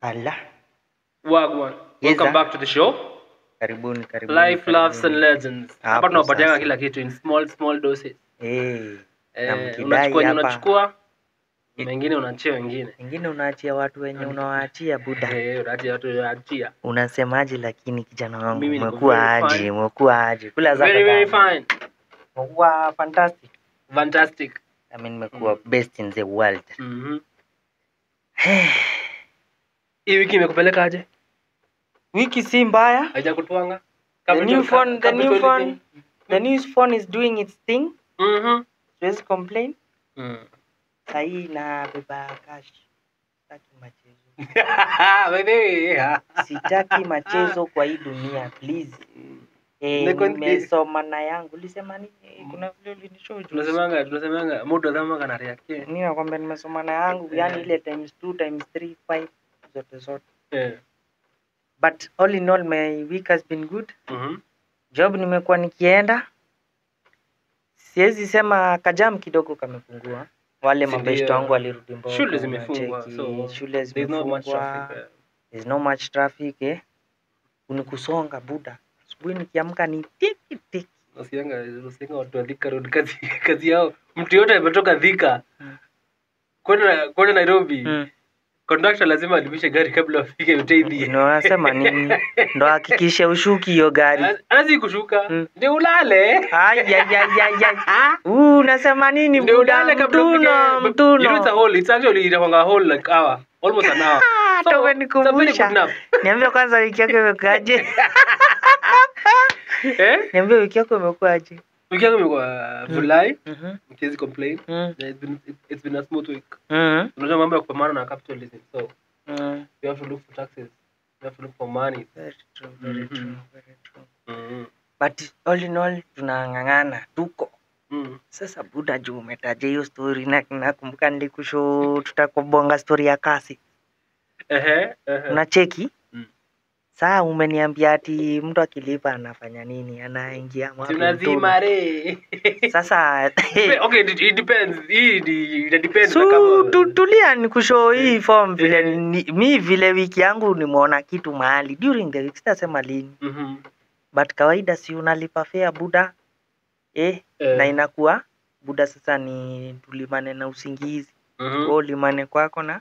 Allah. Wagwan. Yes, Welcome sir. back to the show. Karibuni. Life, loves and legends. Hapo Hapa tunapatiana sasa. kila kitu in small doses. Na mkidai Unachukua yenye hapa. unachukua, mengine unaachia wengine. Wengine unaachia watu wenye unawaachia buda. Unaachia watu unaachia. Unasemaje lakini kijana wangu Mimi niko umekuwa very aje? fine. Umekuwa aje? Kula zaka. Very fine. Umekuwa fantastic. Fantastic. I mean nimekuwa best in the world. Hii wiki imekupeleka aje? Wiki si mbaya. Haijakutwanga? The new phone is doing its thing. Siwezi complain. Sahi na beba cash. Sitaki machezo. Sitaki machezo kwa hii dunia, please. Nimesoma na yangu. Ulisema nini? Kuna vile ulinishow. Tunasemanga muda dhama kana react. Mimi nakwambia nimesoma na yangu, yani ile times 2 times 3 5 zote. But all in all my week has been good. Job nimekuwa nikienda. Siwezi sema kajam kidogo kamepungua. Wale mabeshto wangu walirudi mboga. Shule zimefungwa, so shule zimefungwa. There's no much traffic. Unikusonga buda. Asubuhi nikiamka ni tiki. Usianga watu wa Thika Road kazi yao. Mtu yote ametoka Thika. Kwenda Nairobi. Conductor lazima alipishe gari kabla afike Mteithi. Ndio nasema nini? Ndio hakikishe ushuki hiyo gari. Hazi kushuka. Ndio ulale. Unasema nini ndio buda? Ulale kabla Mtuno. You know it's a hole. It's actually a whole like hour. Almost an hour. So umenikumbusha. Niambie kwanza wiki yako imekuaje? Niambie wiki yako imekuaje? Wiki yangu imekuwa July. Mkiwezi complain. It's been a smooth week. Unajua mambo ya kupambana na capitalism. So you have to look for taxes. You have to look for money. Very true. But all in all tunang'ang'ana tuko. Sasa buda juu umetaja hiyo story na nakumbuka nilikushow tutakubonga story ya kasi. Unacheki? Saa umeniambia ati mtu akilipa anafanya nini? Anaingia wapi? Tunazima re. Sasa okay, it depends. It depends kama tulia nikushow hii form vile mi vile wiki yangu nimeona kitu mahali during the week sitasema lini. But kawaida si unalipa fare buda. Na inakuwa buda sasa ni tulimane na usingizi. Limane kwako na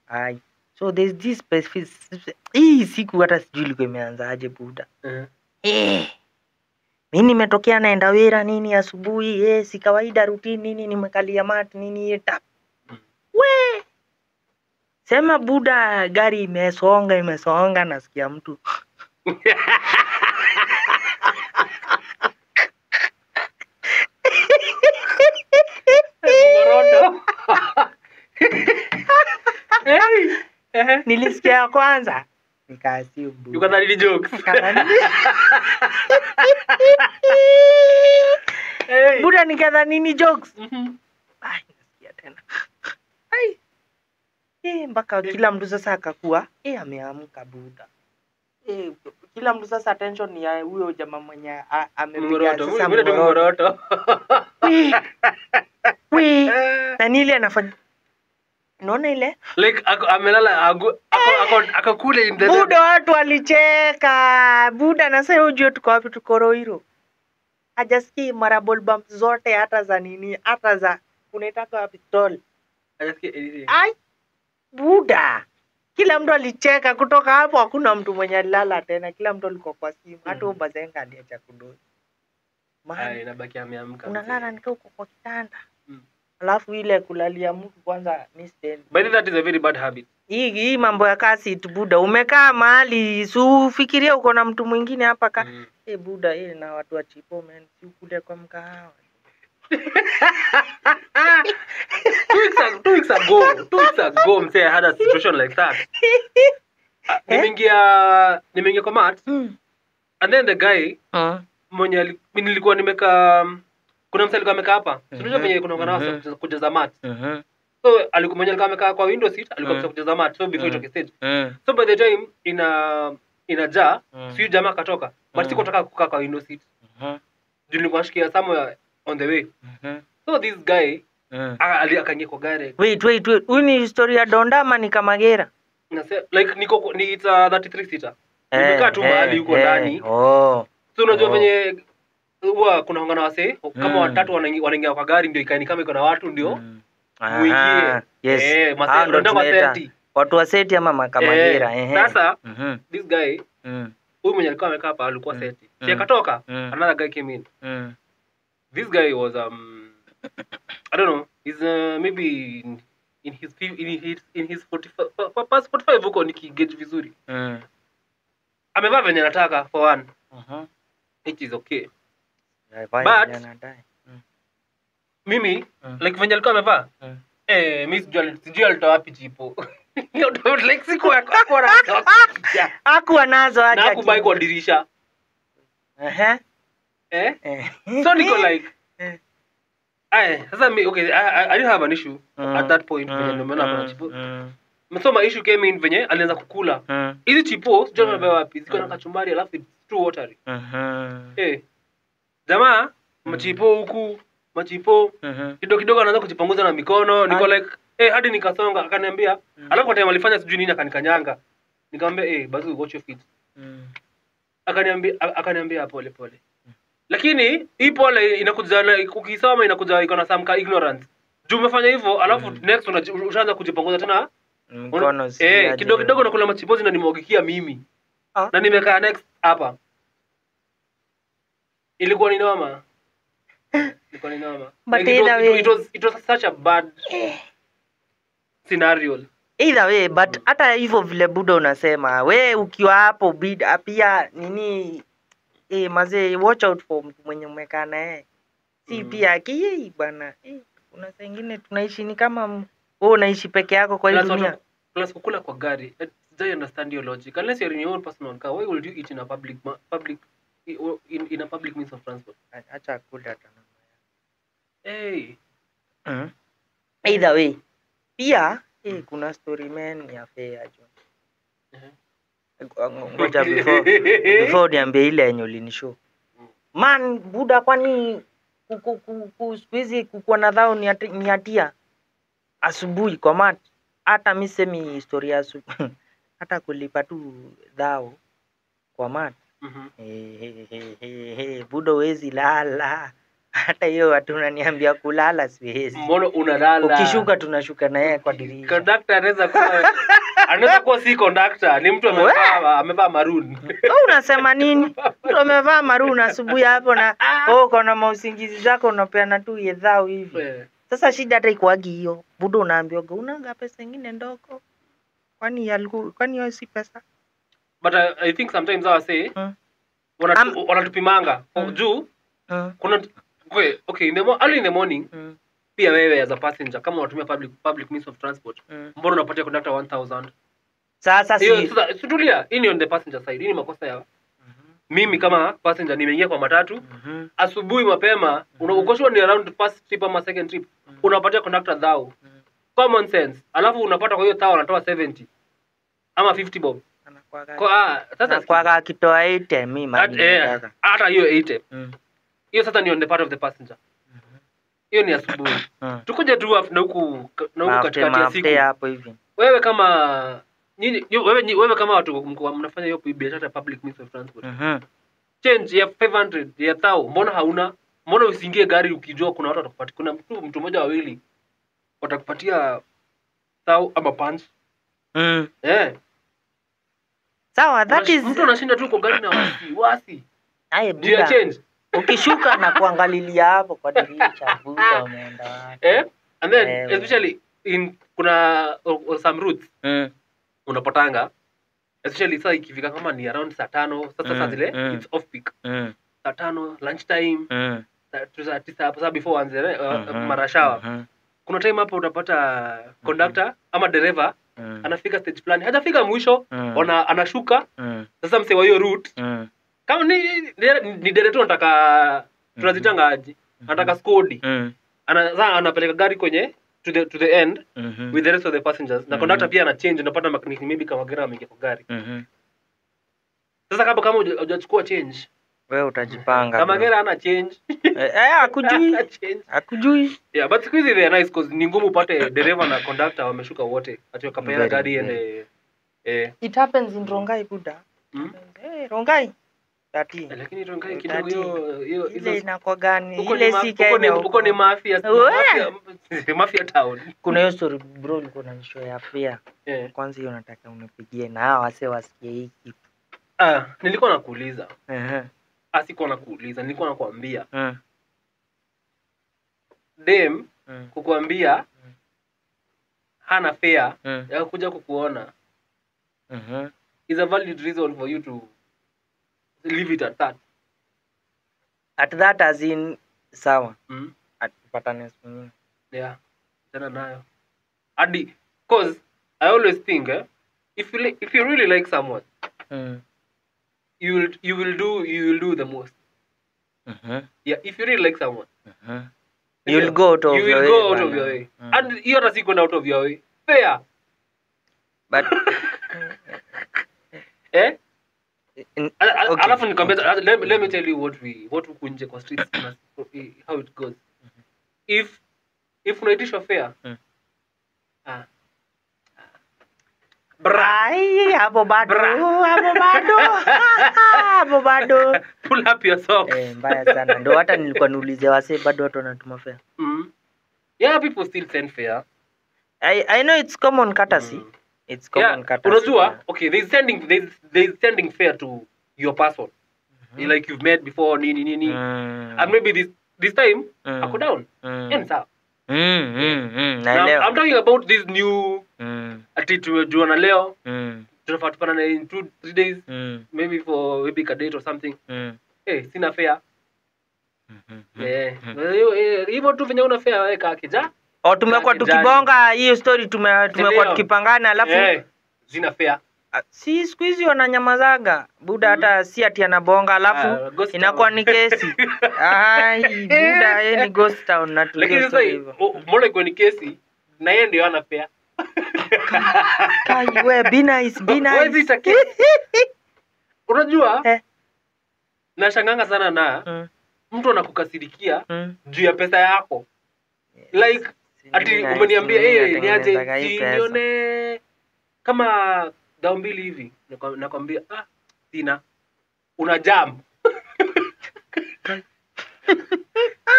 ai. So there's this specific hii siku hata sijui liko imeanza aje buda. Mimi nimetokea naenda wera nini asubuhi, si kawaida routine nini nimekalia mat nini tap. Sema buda gari imesonga nasikia mtu. Nilisikia kwanza nikaassume ukadhani ni jokes. Buda nikadhani ni jokes. Nasikia tena. Mpaka kila mtu sasa akakuwa ameamka buda. Kila mtu sasa attention ni ya huyo jamaa mwenye amepiga sasa mgoroto. Na nile anafanya unaona ile like amelala akakule in the buda watu walicheka buda na sasa unajua tuko wapi tuko Roiro hajasikii marable bump zote hata za nini hata za unaitaka wapi stall hajasikii buda kila mtu alicheka kutoka hapo hakuna mtu mwenye alilala tena kila mtu alikuwa kwa simu hata ubazenga aliacha kudozi inabaki ameamka unalala nikao kwa kitanda alafu ile kulalia mtu kwanza ni stand. But that is a very bad habit. Hii mambo ya kasi tu buda. Umekaa mahali, ufikiria uko na mtu mwingine hapa buda na watu wa chipo man, si ukule kwa mkahawa. 2 weeks ago, mse I had a situation like that. Nimeingia kwa mat. And then the guy mwenye nilikuwa nimeka kuna msali alikuwa amekaa hapa. Unajua venye kuna ngana kujaza mat. So alikuwa mwenye alikuwa amekaa kwa window seat, alikuwa kujaza mat so before itoke stage. So by the time inajaa, si jamaa katoka. But sikutaka kukaa kwa window seat. Ndio nilikuwa nashikia somewhere on the way. So this guy akaingia kwa gari. Wait. Huyu ni historia Donda ama ni Kamagera? like niko ni it's a 33 seater. Nimekaa tu mahali huko ndani. So unajua venye huwa kuna hongana wase kama watatu wanaingia kwa gari ndio ikaini kama iko na watu ndio muingie. Yes. Ndio maseti. Watu wa seti ama makamagira. Sasa this guy huyu mwenye alikuwa amekaa hapa alikuwa seti. Si akatoka another guy came in. This guy was I don't know, he's maybe in his 45 huko nikigauge vizuri. Amevaa venye nataka for one. It is okay. But mimi like venye alikuwa amevaa mimi sijui alitoa wapi jipo. Like siku hakuwa nazo. Hakuwa nazo aje. Na kubai kwa dirisha. So niko like sasa okay, I didn't have an issue at that point when nimeona kuna chipo. Msoma issue came in venye alianza kukula. Hizi chipo sijui amebeba wapi. Ziko na kachumbari alafu it's too watery. Jamaa machipo huku machipo kidogo anaanza kujipanguza na mikono. Niko like hadi nikasonga akaniambia alafu kwa time alifanya sijui nini akanikanyanga. Nikamwambia basi watch your feet. Akaniambia pole. Lakini hii pole inakuja ukisoma inakuja iko na some ignorance. Juu umefanya hivyo alafu next unaanza kujipanguza tena mkono kidogo nakula machipozi na nimwagikia mimi. Na nimekaa next hapa. Ilikuwa ni noma. But it was such a bad scenario. Either way, but hata hivyo vile buda unasema, we ukiwa hapo pia nini mazee watch out for mtu mwenye umekaa naye. Si pia bwana. Kuna saa nyingine tunaishi ni kama wewe unaishi peke yako kwa hii dunia. Plus kukula kwa gari. I understand your logic. Unless you're in your own personal car, why would you eat in a public in a public means of transport? Acha kula tena. Either way. Pia kuna story man ya fair jo. Ngoja before niambie ile yenye ulinishow. Man buda kwani squeeze kukuwa na dhao ni hatia. Asubuhi kwa mat hata mimi semi historia hata kulipa tu dhao kwa mat. Buda wezi lala. Hata hiyo watu unaniambia kulala siwezi. Mbona unalala? Ukishuka tunashuka na yeye kwa dirisha. Conductor anaweza kuwa si conductor, ni mtu amevaa maroon. Unasema nini? Mtu amevaa maroon asubuhi hapo na kuna mausingizi zako unapeana tu yedhao hivi. Sasa shida hata ikuagi hiyo. Budo unaambiwa unanga pesa nyingine ndogo. Kwani hiyo si pesa? But I think sometimes I say wanatupimanga juu kuna okay early in the morning pia wewe as a passenger kama unatumia public means of transport mbona unapatia conductor 1000? Sasa tulia, hii ni on the passenger side. Hii ni makosa ya mimi kama passenger nimeingia kwa matatu asubuhi mapema unakoshwa ni around first trip ama second trip unapatia conductor thou common sense alafu unapata kwa hiyo thou anatoa 70 ama 50 bob sasa kwa akitoa 80 mimi hata hiyo 80 hiyo sasa ni on the part of the passenger. Hiyo ni asubuhi. Tukuje tu na huku katikati ya siku. Hapo hivi. Wewe kama wewe kama watu mnafanya hiyo biashara public means of transport. Change ya 500 ya 1000 mbona hauna? Mbona usiingie gari ukijua kuna watu watakupatia kuna mtu mmoja wawili watakupatia 1000 ama punch. Sawa, that is mtu anashinda tu kwa gari na wasi. Buda. Change. Ukishuka na kuangalilia hapo kwa dirisha buda umeenda wapi? And then especially in kuna some routes unapotanga especially saa ikifika kama ni around saa 5 sasa zile it's off peak saa 5 lunch time saa 9 hapo before anze marashawa kuna time hapo utapata conductor ama driver anafika stage plan hajafika mwisho anashuka sasa mse wa hiyo route kama ni director anataka tunazitanga aje anataka skodi anapeleka gari kwenye to the end with the rest of the passengers na conductor pia ana change unapata maybe kama gari ameingia kwa gari sasa kama hujachukua change wewe utajipanga kama gari ana change hakujui but siku hizi they are nice cause ni ngumu upate dereva na conductor wameshuka wote ati wakapeana gari ende It happens in Rongai Buddha. Rongai. Tati. Lakini Rongai kidogo hiyo ile inakuwa gani? Ile si Kenya. Uko ni mafia town. Kuna hiyo story bro ilikuwa na show ya fair. Kwanza hiyo nataka unipigie na hao wase wasikie hii kitu. Nilikuwa nakuuliza. Asikuwa nakuuliza, nilikuwa nakwambia. Dem kukuambia hana fair ya kuja kukuona. Is a valid reason for you to leave it at that. At that as in sawa. At patterns. Yeah. Tena nayo. Adi, cause I always think if you really like someone, you will do the most. Yeah, if you really like someone, you will go out of your way. And you're not going out of your way. Fair. But alafu nikwambia, let me tell you what kunje kwa streets how it goes. If unaitishwa fair, hapo bado pull up your socks. Mbaya sana. Ndio hata nilikuwa niulize wase bado watu wanatuma fair. Yeah, people still send fair. I know it's common courtesy. It's common courtesy. Unajua, okay, they sending fair to your person. Like you've met before nini. And maybe this time ako down. And sawa. I'm talking about this new ati tumejuana leo. Tunafaa tupana in 2-3 days. Maybe for a date or something. Sina fair. Hivyo tu venye una fair weka akija. Tumekuwa tukibonga hiyo story tumekuwa tukipangana alafu zina fair. Si siku hizi wananyamazaga Buda hata si ati anabonga alafu inakuwa ni kesi. Buda yeye ni ghost town na tu. Lakini sasa mbona iko ni kesi na yeye ndio ana fair. We be nice. Unajua? Nashanganga sana na mtu anakukasirikia juu ya pesa yako. Like ati umeniambia niaje nione kama dao mbili hivi nakwambia sina una jam.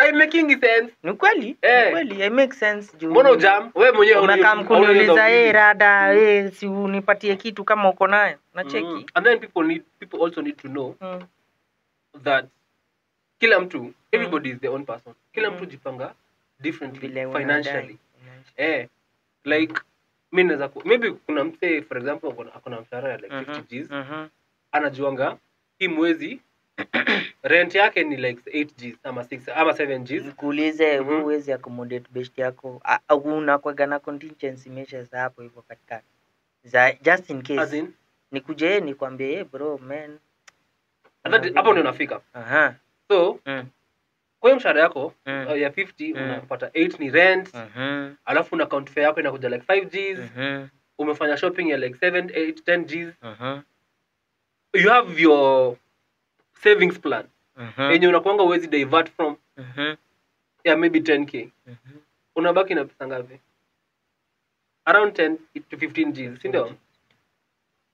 I making sense. Ni kweli? I make sense juu. Mbona jam? Wewe mwenyewe unakuniuliza rada si unipatie kitu kama uko nayo. Na cheki. And then people also need to know that kila mtu everybody is their own person. Kila mtu jipanga differently financially. Like mimi naweza maybe kuna mse for example akona mshahara like 50 Gs. Anajuanga hii mwezi rent yake ni like 8 Gs ama 6 ama 7 Gs. Nikuulize wewe uwezi accommodate best yako au unakuwa na contingency measures hapo hivyo katikati. Just in case. As in? Nikuje nikwambie bro man. Hapo ndio unafika. So kwa mshahara yako ya 50 unapata 8 ni rent. Alafu na account fare yako inakuja like 5 Gs. Umefanya shopping ya like 7, 8, 10 Gs. You have your savings plan. Yenye unakuanga uwezi divert from. Maybe 10k. Unabaki na pesa ngapi? Around 10 to 15 Gs, si ndio?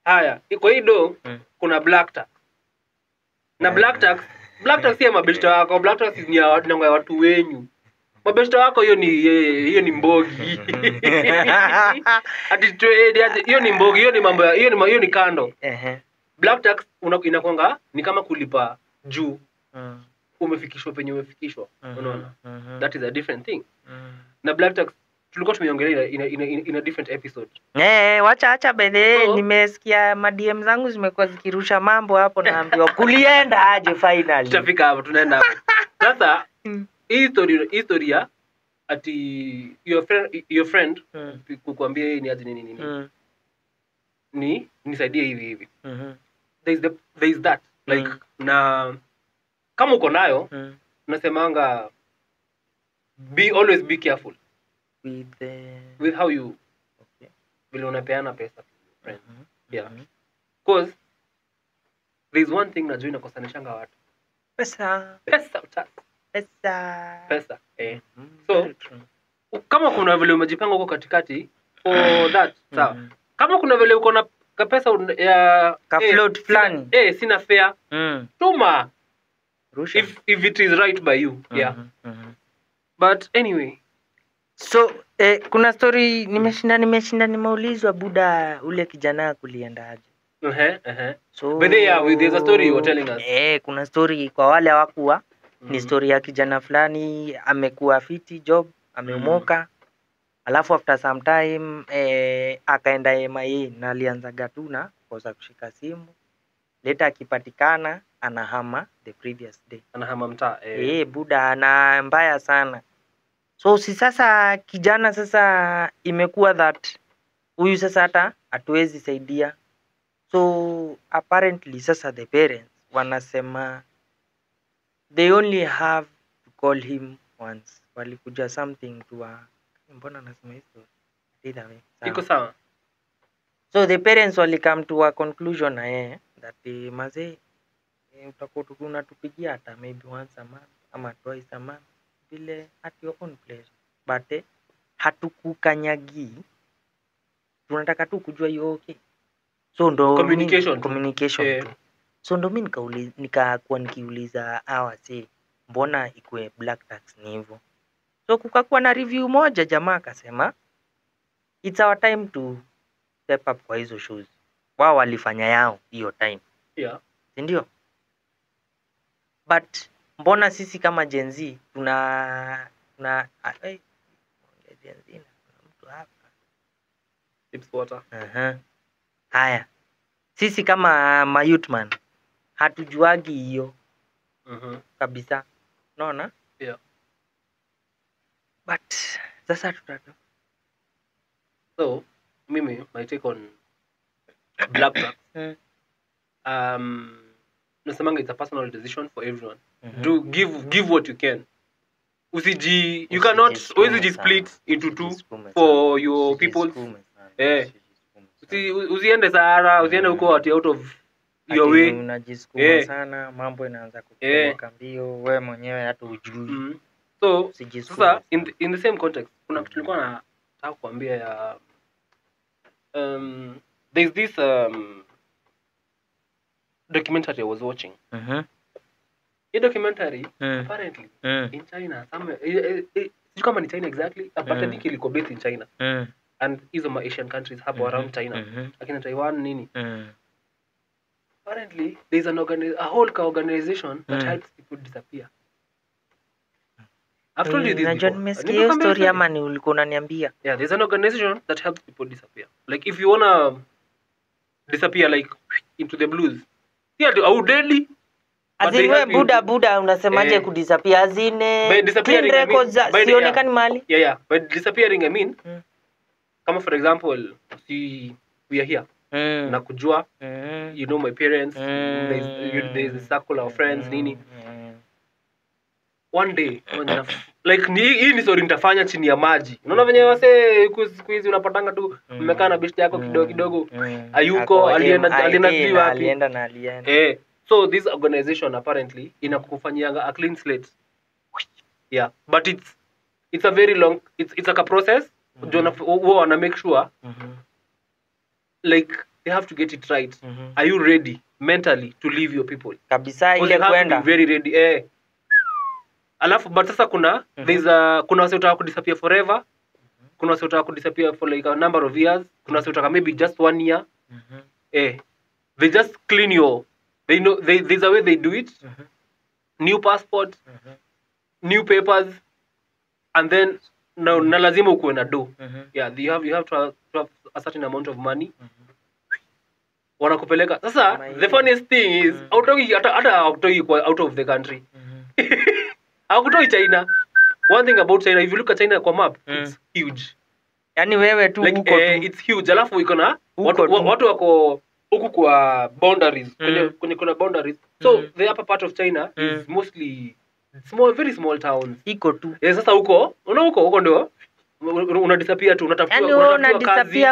Haya, iko hido kuna black tax. Na black tax si ya mabeshto wako, black tax ni ya watu wenyu. Mabeshto wako hiyo ni mbogi. Ati hiyo ni mbogi, hiyo ni mambo hiyo ni kando. Black tax inakuanga ni kama kulipa juu. Umefikishwa penye umefikishwa. Unaona? That is a different thing. Na black tax tulikuwa tumeongelea in a different episode. Wacha bene nimesikia madm zangu zimekuwa zikirusha mambo hapo naambiwa kulienda aje finally. Tutafika hapo tunaenda hapo. Sasa historia ati your friend kukuambia yeye ni aje nini. Ni nisaidie hivi. There is that like na kama uko nayo nasemanga always be careful with how you vile unapeana pesa friend. Because there is one thing najua inakosanishanga watu. Pesa. So kama kuna vile umejipanga huko katikati for that sawa. Kama kuna vile uko na kapesa ya ka float fulani sina fare tuma rusha if it is right by you yeah but anyway so kuna story nimeshinda nimeulizwa buda ule kijana kulienda aje so but there's a story you were telling us kuna story kwa wale hawakuwa ni story ya kijana fulani amekuwa fiti job amemoka alafu after some time akaenda MIA na alianza gatuna kosa kushika simu later akipatikana anahama the previous day anahama mtaa buda na mbaya sana so si sasa kijana sasa imekuwa that huyu sasa hata hatuwezi saidia so apparently sasa the parents wanasema they only have to call him once walikuja something to mbona nasema hizo either way iko sawa so the parents wali come to a conclusion na yeye that mazee utakuwa unatupigia hata maybe once a month ama twice a month vile at your own place but hatukukanyagi tunataka tu kujua you okay so ndo communication tu. So ndo mimi nikakuwa nikiuliza si mbona ikue black tax ni hivyo so kukakuwa na review moja jamaa akasema it's our time to step up kwa hizo shoes wao walifanya yao hiyo time ndio but mbona sisi kama Gen Z tuna Gen Z na mtu hapa tips water haya sisi kama youthman hatujuagi hiyo kabisa unaona but sasa tutatu so mimi my take on black tax nasemanga it's a personal decision for everyone do give what you can you cannot always split into two for your people usiende Sahara usiende huko out of your way unajisukuma sana mambo inaanza kukutoka mbio wewe mwenyewe hata ujui so sasa in the same context kuna kitu nilikuwa nataka kuambia ya there's this documentary I was watching the documentary apparently in China somewhere kama ni China exactly but I think ilikuwa based in China and hizo Asian countries hapo around China lakini Taiwan nini apparently there's a whole organization that helps people disappear. I've told you this before. Nimesikia story ama ni ulikuwa unaniambia? Yeah, there's an organization that helps people disappear. Like if you wanna disappear like into the blues. See how deadly. Azine buda unasemaje kudisappear azine clean records sionekani mali? Yeah. But disappearing I mean kama for example we are here. Na kujua you know my parents there's a circle of friends nini one day like hii ni story nitafanya chini ya maji unaona venye wase siku hizi unapatanga tu mmekaa na best yako kidogo ayuko alienda so this organization apparently inakufanyia a clean slate yeah but it's a very long it's like a process wao wana make sure like they have to get it right are you ready mentally to leave your people kabisa ile kwenda very ready alafu but sasa kuna kuna wase utaka kudisappear forever kuna wase utaka kudisappear for like a number of years kuna wase utaka maybe just 1 year they just clean your they know there's a way they do it new passport new papers and then na lazima ukuwe na do yeah you have to have a certain amount of money wanakupeleka sasa the funniest thing is out of the country hakutoi China one thing about China if you look at China kwa map it's huge yani wewe tu like, huko tu it's huge alafu iko na watu wako huku kwa boundaries kwenye kuna boundaries so the upper part of China is mostly small very small towns iko tu sasa huko ndio una disappear tu unatafuta kazi